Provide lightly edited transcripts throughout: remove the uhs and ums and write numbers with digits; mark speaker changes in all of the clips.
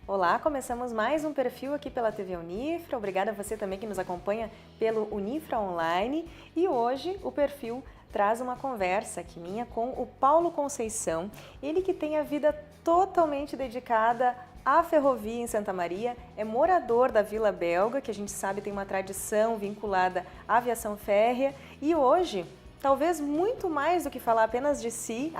Speaker 1: Olá, começamos mais um perfil aqui pela TV Unifra. Obrigada a você também que nos acompanha pelo Unifra Online. E hoje o perfil traz uma conversa aqui minha com o Paulo Conceição. Ele que tem a vida totalmente dedicada à ferrovia em Santa Maria, é morador da Vila Belga, que a gente sabe tem uma tradição vinculada à aviação férrea. E hoje, talvez muito mais do que falar apenas de si,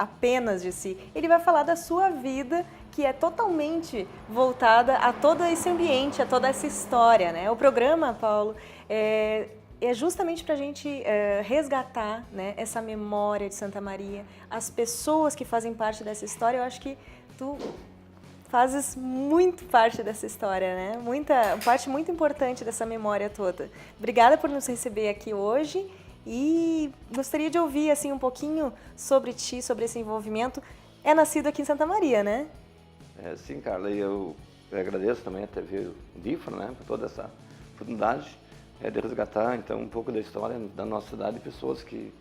Speaker 1: ele vai falar da sua vida, que é totalmente voltada a todo esse ambiente, a toda essa história, né? O programa, Paulo, é justamente para a gente resgatar, né, essa memória de Santa Maria, as pessoas que fazem parte dessa história. Eu acho que tu fazes muito parte dessa história, né? Parte muito importante dessa memória toda. Obrigada por nos receber aqui hoje e gostaria de ouvir assim um pouquinho sobre ti, sobre esse envolvimento. É nascido aqui em Santa Maria, né?
Speaker 2: Sim, Carla, e eu agradeço também a TV Unifra, né, por toda essa oportunidade de resgatar então um pouco da história da nossa cidade e pessoas que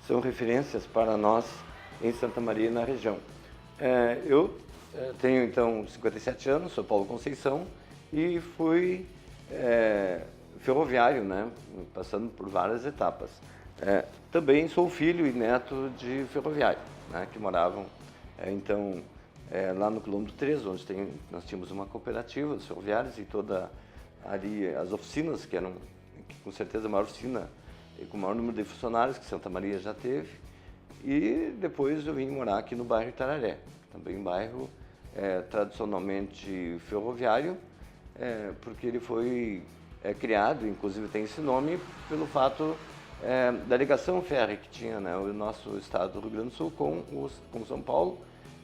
Speaker 2: são referências para nós em Santa Maria e na região. Eu tenho então 57 anos, sou Paulo Conceição e fui ferroviário, né, passando por várias etapas. Também sou filho e neto de ferroviário, né, que moravam então lá no quilômetro 13, onde nós tínhamos uma cooperativa dos ferroviários e toda ali as oficinas, que eram com certeza a maior oficina e com o maior número de funcionários que Santa Maria já teve. E depois eu vim morar aqui no bairro Itararé, também um bairro tradicionalmente ferroviário, porque ele foi criado, inclusive tem esse nome, pelo fato da ligação férrea que tinha, né, o nosso estado do Rio Grande do Sul com São Paulo,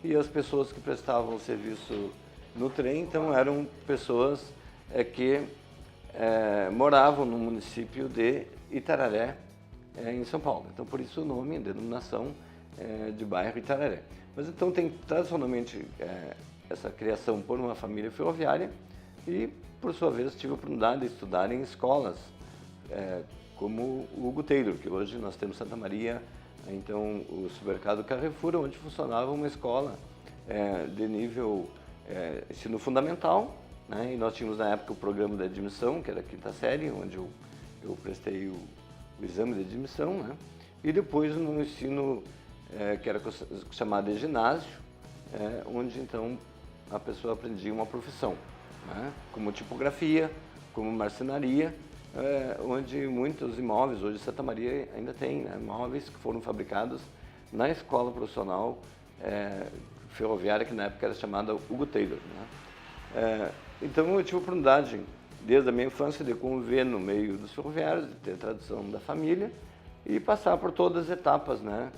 Speaker 2: e as pessoas que prestavam serviço no trem, então eram pessoas que moravam no município de Itararé, em São Paulo. Então por isso o nome, a denominação de bairro Itararé. Mas então tem tradicionalmente essa criação por uma família ferroviária e por sua vez tive a oportunidade de estudar em escolas como o Hugo Taylor, que hoje nós temos Santa Maria, então o supermercado Carrefour, onde funcionava uma escola de nível ensino fundamental, né? E nós tínhamos na época o programa de admissão, que era a quinta série, onde eu prestei o exame de admissão, né? E depois no ensino que era chamado de ginásio, onde então a pessoa aprendia uma profissão, né? Como tipografia, como marcenaria, onde muitos imóveis, hoje Santa Maria ainda tem, né, imóveis que foram fabricados na escola profissional ferroviária, que na época era chamada Hugo Taylor, né? Então eu tive a oportunidade, desde a minha infância, de conviver no meio dos ferroviários, de ter a tradição da família e passar por todas as etapas, né,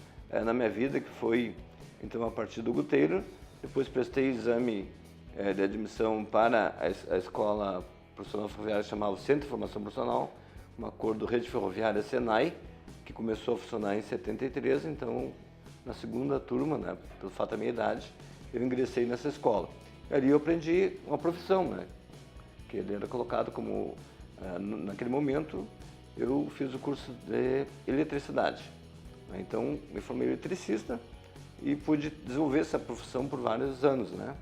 Speaker 2: na minha vida, que foi então a partir do Hugo Taylor. Depois prestei exame de admissão para a escola profissional ferroviária, chamava Centro de Formação Profissional, um acordo Rede Ferroviária Senai, que começou a funcionar em 73, então na segunda turma, né, pelo fato da minha idade, eu ingressei nessa escola. E ali eu aprendi uma profissão, né, que ele era colocado como, naquele momento, eu fiz o curso de eletricidade. Então me formei eletricista e pude desenvolver essa profissão por vários anos, né,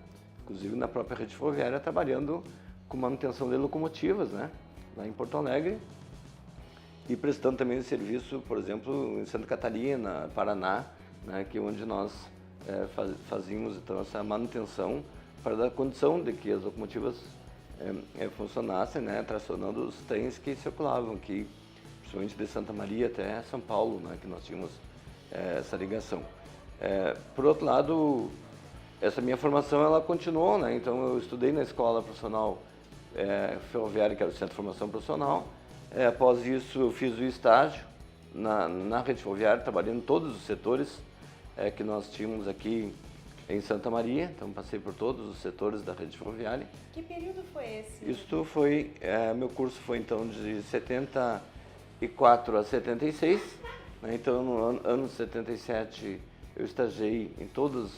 Speaker 2: inclusive na própria rede ferroviária, trabalhando com manutenção de locomotivas, né, lá em Porto Alegre, e prestando também serviço, por exemplo, em Santa Catarina, Paraná, né, que é onde nós fazíamos então essa manutenção para dar condição de que as locomotivas funcionassem, né, tracionando os trens que circulavam aqui, principalmente de Santa Maria até São Paulo, né, que nós tínhamos essa ligação. Por outro lado, essa minha formação ela continuou, né, então eu estudei na escola profissional ferroviária, que era o Centro de Formação Profissional. Após isso, eu fiz o estágio na rede ferroviária, trabalhando em todos os setores que nós tínhamos aqui em Santa Maria. Então, passei por todos os setores da rede ferroviária.
Speaker 1: Que período foi esse?
Speaker 2: Isto foi, meu curso foi então de 74 a 76. Né? Então, no ano de 77, eu estagiei em todos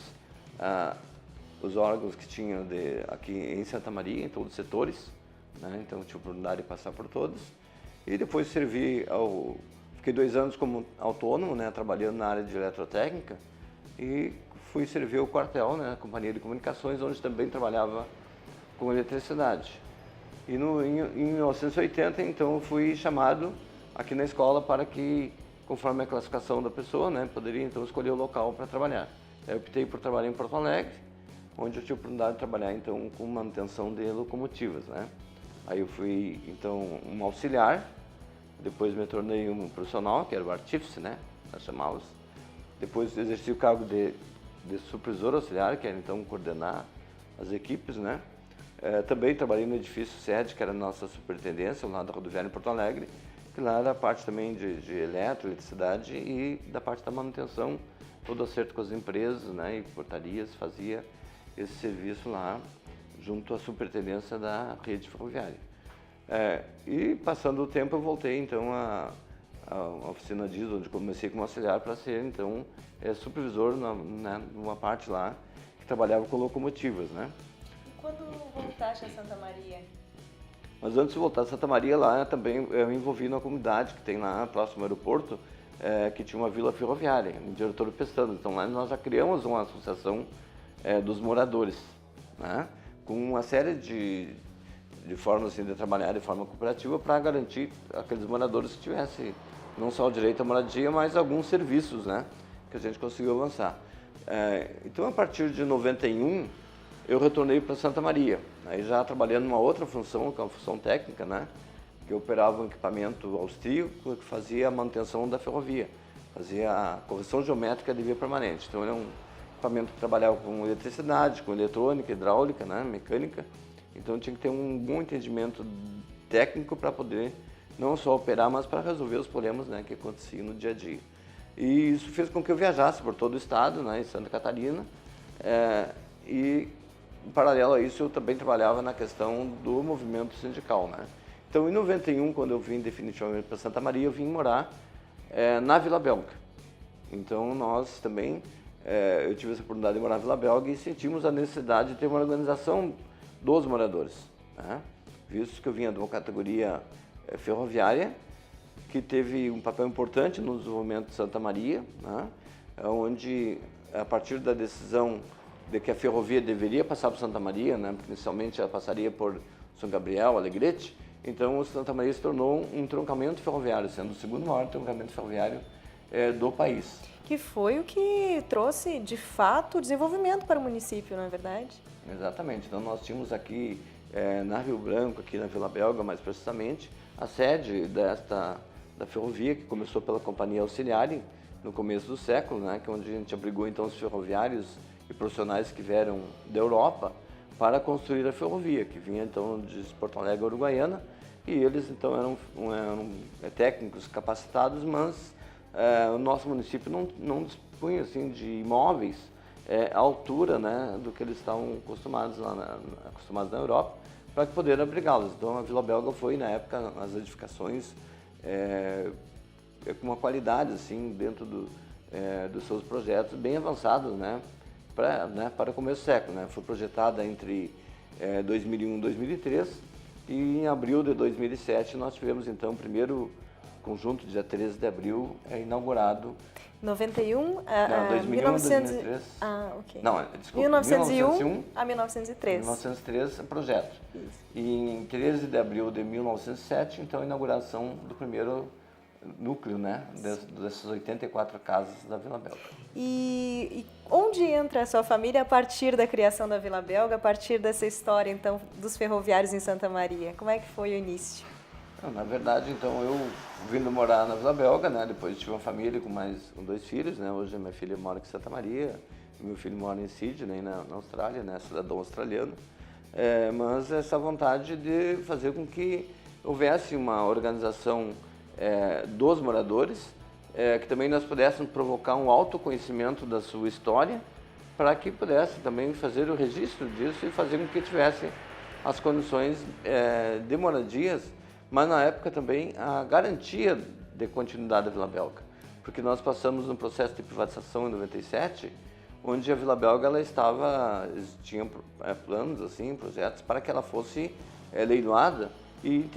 Speaker 2: os órgãos que tinha aqui em Santa Maria, em todos os setores, né? Então tive a oportunidade de passar por todos. E depois fiquei 2 anos como autônomo, né? Trabalhando na área de eletrotécnica, e fui servir o quartel, né? A Companhia de Comunicações, onde também trabalhava com eletricidade. E em 1980, então, fui chamado aqui na escola para que, conforme a classificação da pessoa, né, poderia então escolher o local para trabalhar. Eu optei por trabalhar em Porto Alegre, onde eu tive a oportunidade de trabalhar então com manutenção de locomotivas, né. Aí eu fui então um auxiliar, depois me tornei um profissional, que era o artífice, né, nós chamávamos. Depois exerci o cargo de supervisor auxiliar, que era então coordenar as equipes, né. Também trabalhei no edifício sede, que era a nossa superintendência, lá da rodoviária em Porto Alegre, que lá era a parte também de eletricidade e da parte da manutenção, todo acerto com as empresas, né, e portarias, fazia esse serviço lá junto à superintendência da rede ferroviária. E passando o tempo eu voltei então à oficina diesel, onde comecei como auxiliar para ser então supervisor numa parte lá que trabalhava com locomotivas, né.
Speaker 1: Quando voltaste a Santa Maria?
Speaker 2: Mas antes de voltar a Santa Maria, lá também eu me envolvi numa comunidade que tem lá próximo ao aeroporto, que tinha uma vila ferroviária, no Diretor Pestana. Então lá nós já criamos uma associação dos moradores, né, com uma série de formas assim, de trabalhar de forma cooperativa para garantir aqueles moradores que tivessem não só o direito à moradia, mas alguns serviços, né, que a gente conseguiu avançar. Então a partir de 91, eu retornei para Santa Maria, aí já trabalhando numa outra função, que é uma função técnica, né, que eu operava um equipamento austríaco que fazia a manutenção da ferrovia, fazia a correção geométrica de via permanente. Então, ele é um equipamento que trabalhava com eletricidade, com eletrônica, hidráulica, né, mecânica. Então, tinha que ter um bom entendimento técnico para poder não só operar, mas para resolver os problemas, né, que aconteciam no dia a dia. E isso fez com que eu viajasse por todo o estado, né, em Santa Catarina, e em paralelo a isso, eu também trabalhava na questão do movimento sindical, né. Então, em 91, quando eu vim definitivamente para Santa Maria, eu vim morar na Vila Belga. Então, nós também, eu tive essa oportunidade de morar na Vila Belga e sentimos a necessidade de ter uma organização dos moradores, né, visto que eu vinha de uma categoria ferroviária, que teve um papel importante no desenvolvimento de Santa Maria, né, onde, a partir da decisão de que a ferrovia deveria passar por Santa Maria, né, porque inicialmente ela passaria por São Gabriel, Alegrete, então o Santa Maria se tornou um troncamento ferroviário, sendo o segundo maior troncamento ferroviário do país.
Speaker 1: Que foi o que trouxe, de fato, desenvolvimento para o município, não é verdade?
Speaker 2: Exatamente. Então nós tínhamos aqui, na Rio Branco, aqui na Vila Belga, mais precisamente, a sede da ferrovia, que começou pela Companhia Auxiliar no começo do século, né, que é onde a gente abrigou então os ferroviários e profissionais que vieram da Europa para construir a ferrovia, que vinha então de Porto Alegre a Uruguaiana, e eles então eram técnicos capacitados, mas o nosso município não dispunha assim, de imóveis à altura, né, do que eles estavam acostumados na Europa, para poder abrigá-los. Então a Vila Belga foi, na época, as edificações com uma qualidade assim, dentro dos seus projetos bem avançados, né, para o começo do século, né. Foi projetada entre 2001 e 2003, e em abril de 2007 nós tivemos então o primeiro conjunto, dia 13 de abril, inaugurado.
Speaker 1: 91
Speaker 2: a 2003.
Speaker 1: Ok.
Speaker 2: Não, desculpa.
Speaker 1: 1901 a 1903.
Speaker 2: 1903, projeto.
Speaker 1: Isso.
Speaker 2: E em 13 de abril de 1907, então, a inauguração do primeiro núcleo, né, dessas 84 casas da Vila Belga.
Speaker 1: E onde entra a sua família a partir da criação da Vila Belga, a partir dessa história, então, dos ferroviários em Santa Maria? Como é que foi o início?
Speaker 2: Na verdade, então, eu vindo morar na Vila Belga, né, depois tive uma família com 2 filhos, né, hoje a minha filha mora em Santa Maria, meu filho mora em Sydney, na Austrália, né, cidadão australiano, mas essa vontade de fazer com que houvesse uma organização dos moradores, que também nós pudéssemos provocar um autoconhecimento da sua história, para que pudesse também fazer o registro disso e fazer com que tivesse as condições de moradias, mas na época também a garantia de continuidade da Vila Belga, porque nós passamos um processo de privatização em 97, onde a Vila Belga tinha planos, assim, projetos para que ela fosse leiloada e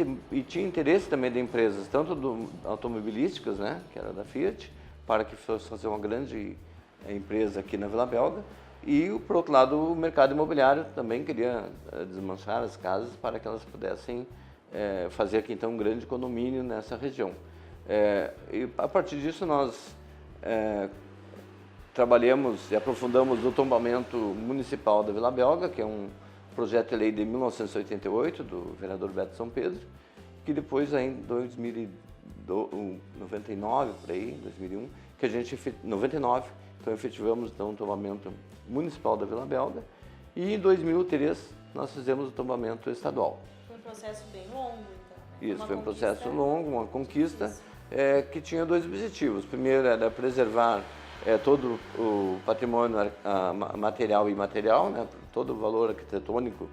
Speaker 2: tinha interesse também de empresas, tanto automobilísticas, né, que era da Fiat, para que fosse fazer uma grande empresa aqui na Vila Belga, E, por outro lado, o mercado imobiliário também queria desmanchar as casas para que elas pudessem fazer aqui, então, um grande condomínio nessa região. E, a partir disso, nós trabalhamos e aprofundamos o tombamento municipal da Vila Belga, que é um projeto de lei de 1988, do vereador Beto São Pedro, que depois, em 99, por aí, 2001, que a gente, 99, então efetivamos então, o tombamento municipal da Vila Belga, e em 2003 nós fizemos o tombamento estadual.
Speaker 1: Foi um processo bem longo, então.
Speaker 2: Isso, foi um processo longo, uma conquista, que tinha dois objetivos. O primeiro era preservar todo o patrimônio material e imaterial, né, todo o valor arquitetônico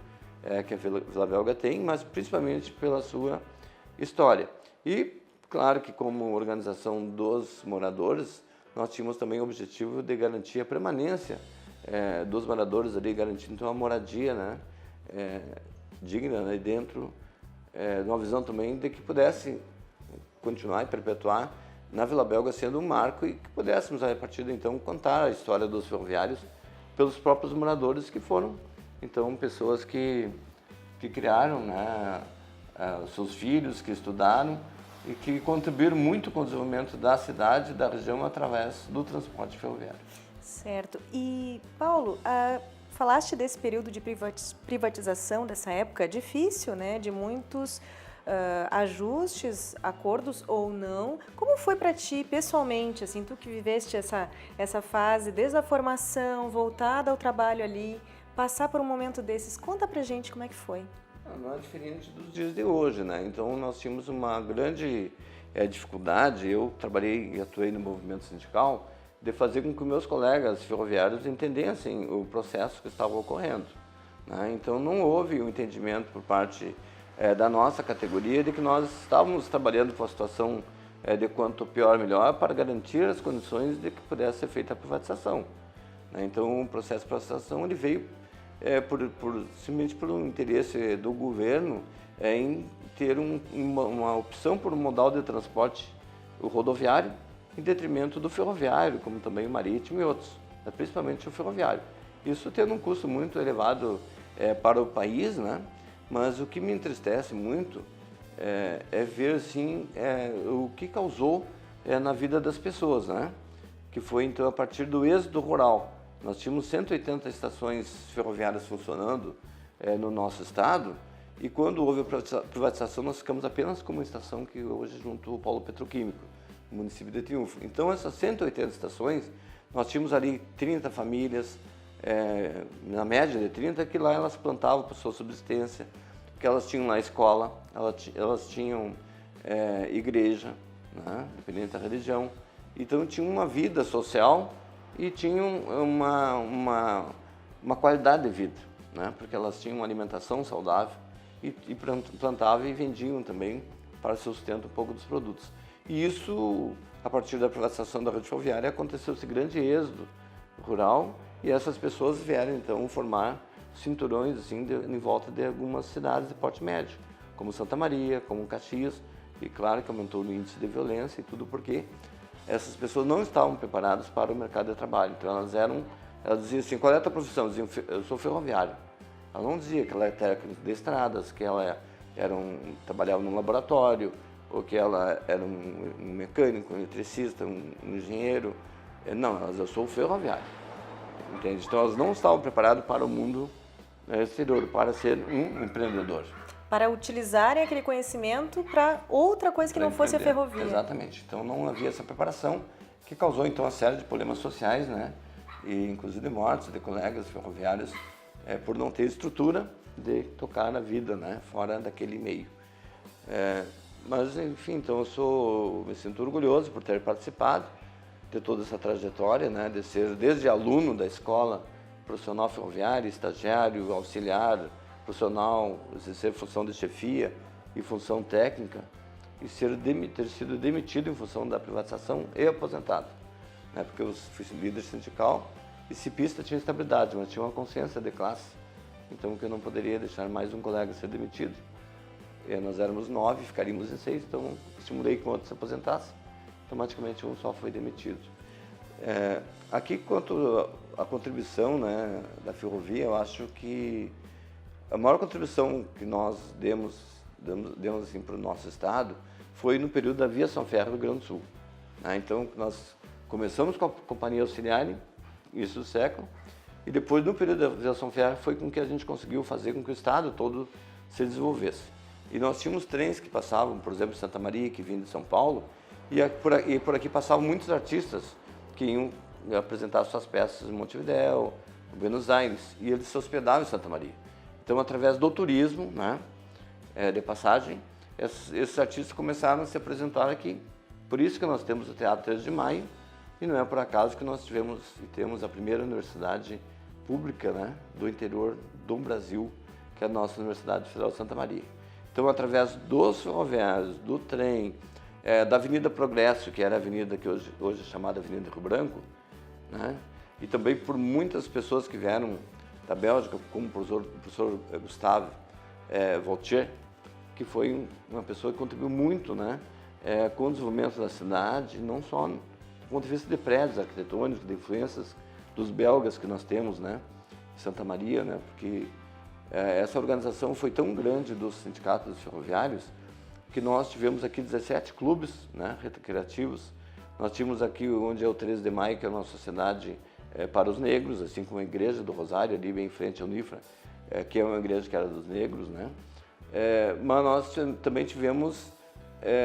Speaker 2: que a Vila Belga tem, mas principalmente pela sua história. E, claro que como organização dos moradores, nós tínhamos também o objetivo de garantir a permanência dos moradores ali, garantindo então a moradia, né, digna, né, dentro de uma visão também de que pudesse continuar e perpetuar na Vila Belga sendo um marco e que pudéssemos, a partir de então, contar a história dos ferroviários pelos próprios moradores que foram, então, pessoas que criaram, né, seus filhos, que estudaram e que contribuíram muito com o desenvolvimento da cidade e da região através do transporte ferroviário.
Speaker 1: Certo. E, Paulo, falaste desse período de privatização dessa época difícil, né, de muitos ajustes, acordos ou não. Como foi para ti, pessoalmente, assim, tu que viveste essa fase desde a formação, voltada ao trabalho ali, passar por um momento desses? Conta pra gente como é que foi.
Speaker 2: Não é diferente dos dias de hoje, né? Então nós tínhamos uma grande dificuldade, eu trabalhei e atuei no movimento sindical, de fazer com que meus colegas ferroviários entendessem o processo que estava ocorrendo, né? Então não houve um entendimento por parte da nossa categoria de que nós estávamos trabalhando com a situação de quanto pior melhor para garantir as condições de que pudesse ser feita a privatização, né? Então o processo de privatização ele veio simplesmente por um interesse do governo em ter uma opção por um modal de transporte, o rodoviário, em detrimento do ferroviário, como também o marítimo e outros, principalmente o ferroviário. Isso tendo um custo muito elevado para o país, né? Mas o que me entristece muito é ver assim, o que causou na vida das pessoas, né? Que foi então a partir do êxodo rural. Nós tínhamos 180 estações ferroviárias funcionando no nosso estado e quando houve a privatização nós ficamos apenas com uma estação que hoje junto ao polo petroquímico, no município de Triunfo. Então essas 180 estações, nós tínhamos ali 30 famílias, na média de 30, que lá elas plantavam para sua subsistência, que elas tinham lá escola, elas tinham igreja, né, dependente da religião, então tinham uma vida social e tinham uma qualidade de vida, né? Porque elas tinham uma alimentação saudável e plantavam e vendiam também para sustento um pouco dos produtos. E isso, a partir da privatização da rede ferroviária, aconteceu esse grande êxodo rural e essas pessoas vieram então formar cinturões assim, em volta de algumas cidades de porte médio, como Santa Maria, como Caxias, e claro que aumentou o índice de violência e tudo porque essas pessoas não estavam preparadas para o mercado de trabalho. Então elas diziam assim, qual é a tua profissão? Diziam, eu sou ferroviário. Ela não dizia que ela era técnica de estradas, que ela trabalhava num laboratório, ou que ela era um mecânico, um eletricista, um engenheiro. Não, eu sou ferroviário. Entende? Então elas não estavam preparadas para o mundo exterior, para ser um empreendedor.
Speaker 1: Para utilizarem aquele conhecimento para outra coisa que não fosse a ferrovia.
Speaker 2: Exatamente. Então não havia essa preparação, que causou então uma série de problemas sociais, né? E inclusive mortes de colegas ferroviários por não ter estrutura de tocar na vida, né? Fora daquele meio. Mas enfim, então me sinto orgulhoso por ter participado de toda essa trajetória, né? De ser desde aluno da escola profissional ferroviário, estagiário, auxiliar, profissional, exercer função de chefia e função técnica e ter sido demitido em função da privatização e aposentado, né? Porque eu fui líder sindical e cipista tinha estabilidade, mas tinha uma consciência de classe, então que eu não poderia deixar mais um colega ser demitido. E nós éramos 9, ficaríamos em 6, então estimulei que o outro se aposentasse, automaticamente um só foi demitido. Aqui, quanto à contribuição, né, da ferrovia, eu acho que a maior contribuição que nós demos assim, para o nosso estado foi no período da aviação férrea do Rio Grande do Sul. Né? Então, nós começamos com a companhia auxiliar, isso do século, e depois, no período da aviação férrea, foi com que a gente conseguiu fazer com que o estado todo se desenvolvesse. E nós tínhamos trens que passavam, por exemplo, em Santa Maria, que vinha de São Paulo, e por aqui passavam muitos artistas que iam apresentar suas peças em Montevidéu, Buenos Aires, e eles se hospedavam em Santa Maria. Então, através do turismo, né, de passagem, esses artistas começaram a se apresentar aqui. Por isso que nós temos o Teatro 3 de Maio, e não é por acaso que nós temos a primeira universidade pública, né, do interior do Brasil, que é a nossa Universidade Federal de Santa Maria. Então, através dos ferroviários, do trem, da Avenida Progresso, que era a avenida que hoje é chamada Avenida Rio Branco, né, e também por muitas pessoas que vieram da Bélgica, como o professor Gustave Vautier, que foi uma pessoa que contribuiu muito, né, com o desenvolvimento da cidade, não só do ponto de vista de prédios arquitetônicos, de influências dos belgas que nós temos, né, em Santa Maria, né, porque essa organização foi tão grande dos sindicatos ferroviários que nós tivemos aqui 17 clubes, né, recreativos. Nós tínhamos aqui onde é o 13 de Maio, que é uma sociedade para os negros, assim como a Igreja do Rosário, ali bem em frente ao Unifra, que é uma igreja que era dos negros, né? Mas nós também tivemos,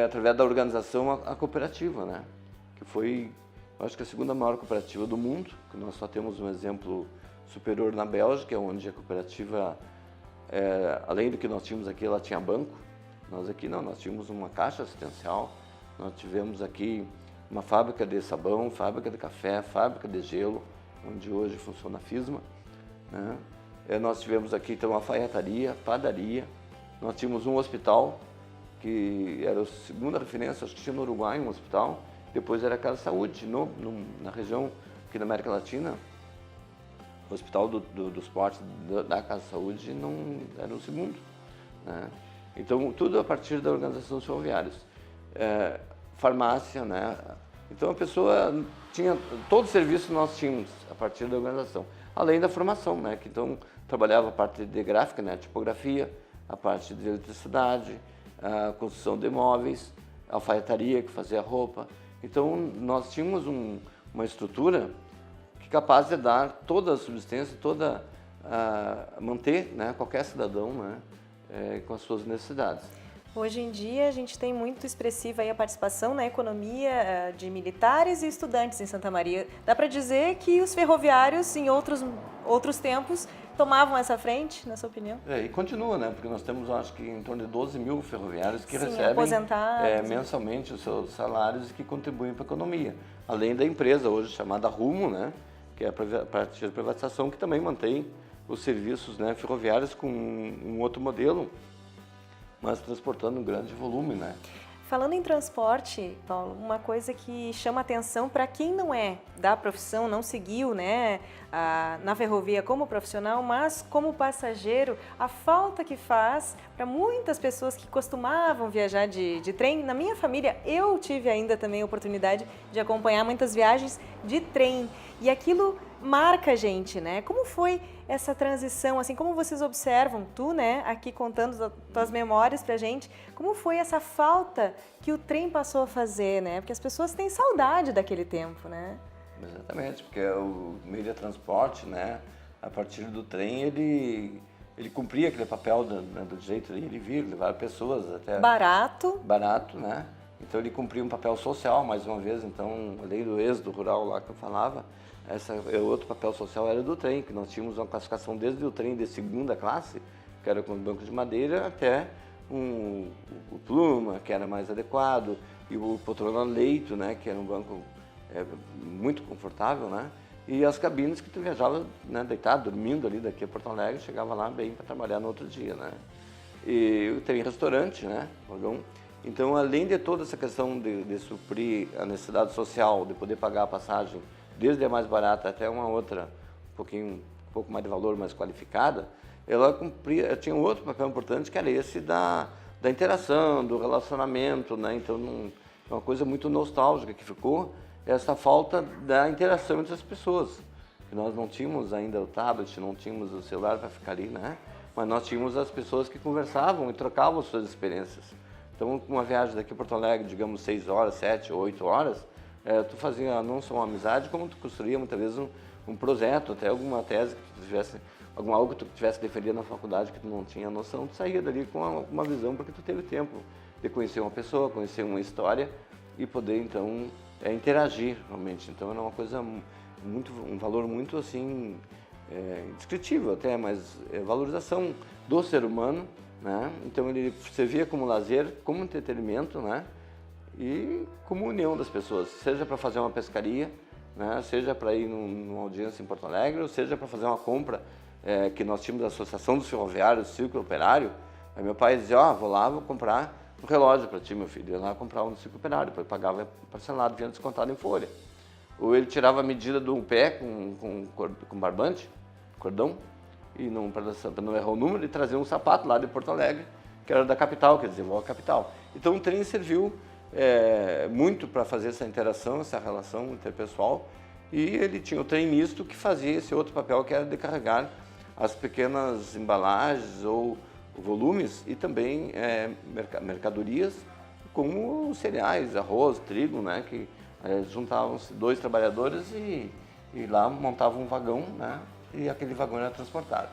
Speaker 2: através da organização, a cooperativa, né? Que foi, acho que a segunda maior cooperativa do mundo, que nós só temos um exemplo superior na Bélgica, onde a cooperativa, além do que nós tínhamos aqui, ela tinha banco. Nós aqui não, nós tínhamos uma caixa assistencial, nós tivemos aqui uma fábrica de sabão, fábrica de café, fábrica de gelo, onde hoje funciona a FISMA, né? Nós tivemos aqui então uma alfaiataria, padaria, nós tínhamos um hospital, que era a segunda referência, acho que tinha no Uruguai um hospital, depois era a Casa Saúde, na região aqui da América Latina, o hospital do esporte da Casa Saúde não era o segundo, né? Então, tudo a partir da organização dos ferroviários. Farmácia, né? Então, a pessoa tinha... Todo o serviço nós tínhamos a partir da organização. Além da formação, né? Que então trabalhava a parte de gráfica, né? A tipografia, a parte de eletricidade, a construção de imóveis, a alfaiataria que fazia roupa. Então, nós tínhamos uma estrutura que é capaz de dar toda a subsistência, manter, né, qualquer cidadão, né, com as suas necessidades.
Speaker 1: Hoje em dia a gente tem muito expressiva aí a participação na economia de militares e estudantes em Santa Maria. Dá para dizer que os ferroviários em outros tempos tomavam essa frente, na sua opinião?
Speaker 2: E continua, né? Porque nós temos, acho que, em torno de 12 mil ferroviários que recebem
Speaker 1: aposentados,
Speaker 2: mensalmente os seus salários e que contribuem para a economia. Além da empresa hoje chamada Rumo, né? Que é a partir da privatização, que também mantém os serviços, né, ferroviários com um outro modelo, mas transportando um grande volume, né?
Speaker 1: Falando em transporte, Paulo, uma coisa que chama atenção para quem não é da profissão, não seguiu, né, na ferrovia como profissional, mas como passageiro, a falta que faz para muitas pessoas que costumavam viajar de trem. Na minha família, eu tive ainda também a oportunidade de acompanhar muitas viagens de trem e aquilo marca a gente, né? Como foi essa transição, assim, como vocês observam, tu, né, aqui contando as tuas memórias pra gente, como foi essa falta que o trem passou a fazer, né? Porque as pessoas têm saudade daquele tempo, né?
Speaker 2: Exatamente, porque o meio de transporte, né, a partir do trem, ele cumpria aquele papel do jeito de ir e vir, levar pessoas até...
Speaker 1: Barato,
Speaker 2: né? Então ele cumpria um papel social, mais uma vez, então, além do êxodo rural lá que eu falava, outro papel social era do trem, que nós tínhamos uma classificação desde o trem de segunda classe, que era com banco de madeira, até o pluma, que era mais adequado, e o poltrona leito, né, que era um banco muito confortável, né, e as cabines que tu viajava, né, deitado, dormindo ali daqui a Porto Alegre, chegava lá bem para trabalhar no outro dia, né. E tem restaurante, né, vagão. Então, além de toda essa questão de suprir a necessidade social, de poder pagar a passagem, desde a mais barata até uma outra, um pouco mais de valor, mais qualificada, ela tinha um outro papel importante, que era esse da interação, do relacionamento, né? Então, é uma coisa muito nostálgica que ficou, essa falta da interação entre as pessoas. Nós não tínhamos ainda o tablet, não tínhamos o celular para ficar ali, né? Mas nós tínhamos as pessoas que conversavam e trocavam suas experiências. Então, uma viagem daqui a Porto Alegre, digamos 6 horas, 7, 8 horas, tu fazia não só uma amizade, como tu construía muitas vezes um projeto, até alguma tese que tu tivesse, algo que tu tivesse defendido na faculdade que tu não tinha noção, tu saía dali com uma visão, porque tu teve tempo de conhecer uma pessoa, conhecer uma história e poder, então, interagir realmente. Então, era uma coisa um valor muito assim, indescritível até, mas valorização do ser humano, né? Então ele servia como lazer, como entretenimento, né? E como união das pessoas, seja para fazer uma pescaria, né? Seja para ir numa audiência em Porto Alegre, ou seja para fazer uma compra, que nós tínhamos a Associação dos Ferroviários, Círculo Operário. Aí meu pai dizia, vou lá, vou comprar um relógio para ti, meu filho. Eu ia lá comprar um do Círculo Operário, depois pagava parcelado, vinha descontado em folha. Ou ele tirava a medida do pé com barbante, cordão, e para não errar o número, ele trazia um sapato lá de Porto Alegre, que era da capital, quer dizer, a capital. Então o trem serviu muito para fazer essa interação, essa relação interpessoal, e ele tinha o trem misto que fazia esse outro papel, que era de carregar as pequenas embalagens ou volumes e também mercadorias, como cereais, arroz, trigo, né, que juntavam-se 2 trabalhadores e lá montavam um vagão, né, e aquele vagão era transportado.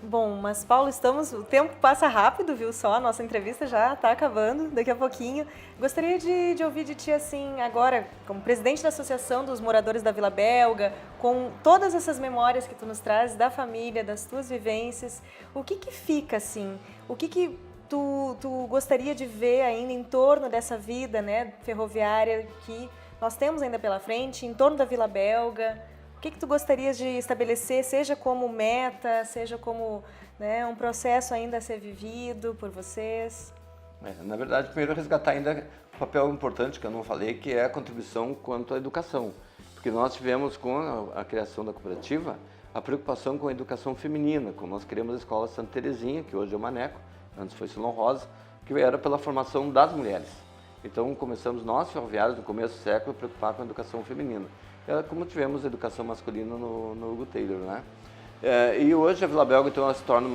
Speaker 1: Bom, mas Paulo, o tempo passa rápido, viu só? A nossa entrevista já está acabando daqui a pouquinho. Gostaria de ouvir de ti, assim, agora, como presidente da Associação dos Moradores da Vila Belga, com todas essas memórias que tu nos traz da família, das tuas vivências, o que fica, assim? O que tu gostaria de ver ainda em torno dessa vida, né, ferroviária que nós temos ainda pela frente, em torno da Vila Belga? O que tu gostarias de estabelecer, seja como meta, seja como, né, um processo ainda a ser vivido por vocês?
Speaker 2: Na verdade, primeiro resgatar ainda o papel importante que eu não falei, que é a contribuição quanto à educação. Porque nós tivemos com a criação da cooperativa a preocupação com a educação feminina, como nós criamos a Escola Santa Terezinha, que hoje é o Maneco, antes foi Silão Rosa, que era pela formação das mulheres. Então começamos nós, ferroviários, no começo do século, a preocupar com a educação feminina. Como tivemos educação masculina no Hugo Taylor, né? E hoje a Vila Belga, então, ela se torna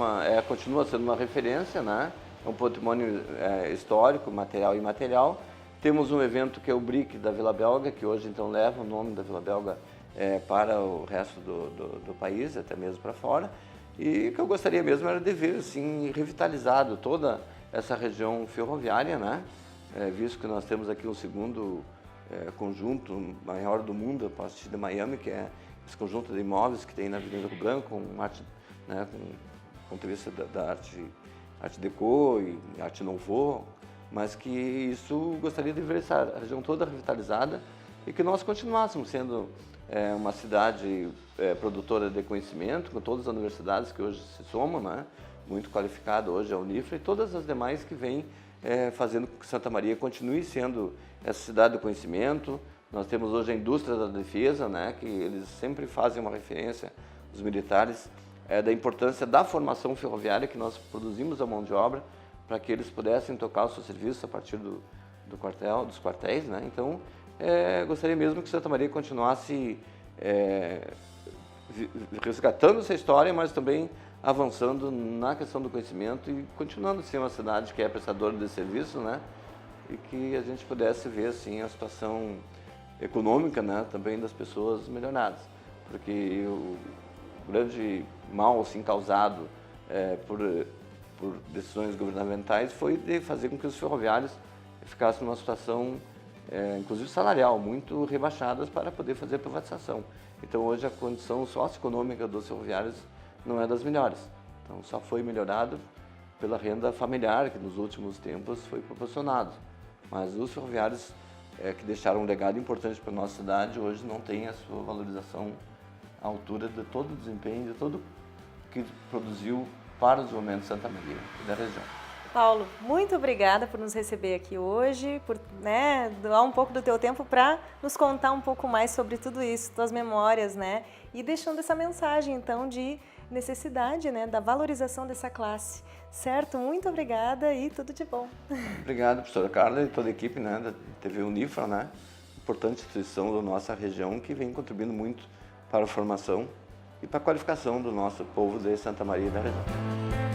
Speaker 2: continua sendo uma referência, né? É um patrimônio histórico, material e imaterial. Temos um evento que é o BRIC da Vila Belga, que hoje, então, leva o nome da Vila Belga para o resto do país, até mesmo para fora. E o que eu gostaria mesmo era de ver, assim, revitalizado toda essa região ferroviária, né? Visto que nós temos aqui um segundo conjunto maior do mundo, a partir de Miami, que é esse conjunto de imóveis que tem na Avenida Rio Branco, com arte, né, com entrevista da arte deco e arte nouveau, mas que isso gostaria de ver essa região toda revitalizada e que nós continuássemos sendo uma cidade produtora de conhecimento, com todas as universidades que hoje se somam, né, muito qualificada hoje a Unifra e todas as demais que vêm fazendo com que Santa Maria continue sendo essa cidade do conhecimento. Nós temos hoje a indústria da defesa, né, que eles sempre fazem uma referência, os militares, da importância da formação ferroviária, que nós produzimos a mão de obra para que eles pudessem tocar o seu serviço a partir dos quartéis, né? Então, gostaria mesmo que Santa Maria continuasse resgatando essa história, mas também avançando na questão do conhecimento e continuando a ser uma cidade que é prestadora de serviço, né? E que a gente pudesse ver assim a situação econômica, né, também das pessoas melhoradas, porque o grande mal assim causado por decisões governamentais foi de fazer com que os ferroviários ficassem numa situação inclusive salarial muito rebaixadas para poder fazer privatização. Então hoje a condição socioeconômica dos ferroviários não é das melhores. Então só foi melhorado pela renda familiar que nos últimos tempos foi proporcionado. Mas os ferroviários que deixaram um legado importante para a nossa cidade, hoje não têm a sua valorização à altura de todo o desempenho, de tudo que produziu para o desenvolvimento de Santa Maria e da região.
Speaker 1: Paulo, muito obrigada por nos receber aqui hoje, por doar um pouco do teu tempo para nos contar um pouco mais sobre tudo isso, tuas memórias, né? E deixando essa mensagem, então, de necessidade, né, da valorização dessa classe. Certo? Muito obrigada e tudo de bom.
Speaker 2: Obrigado, professora Carla e toda a equipe, né, da TV Unifra, né, importante instituição da nossa região que vem contribuindo muito para a formação e para a qualificação do nosso povo de Santa Maria e da região.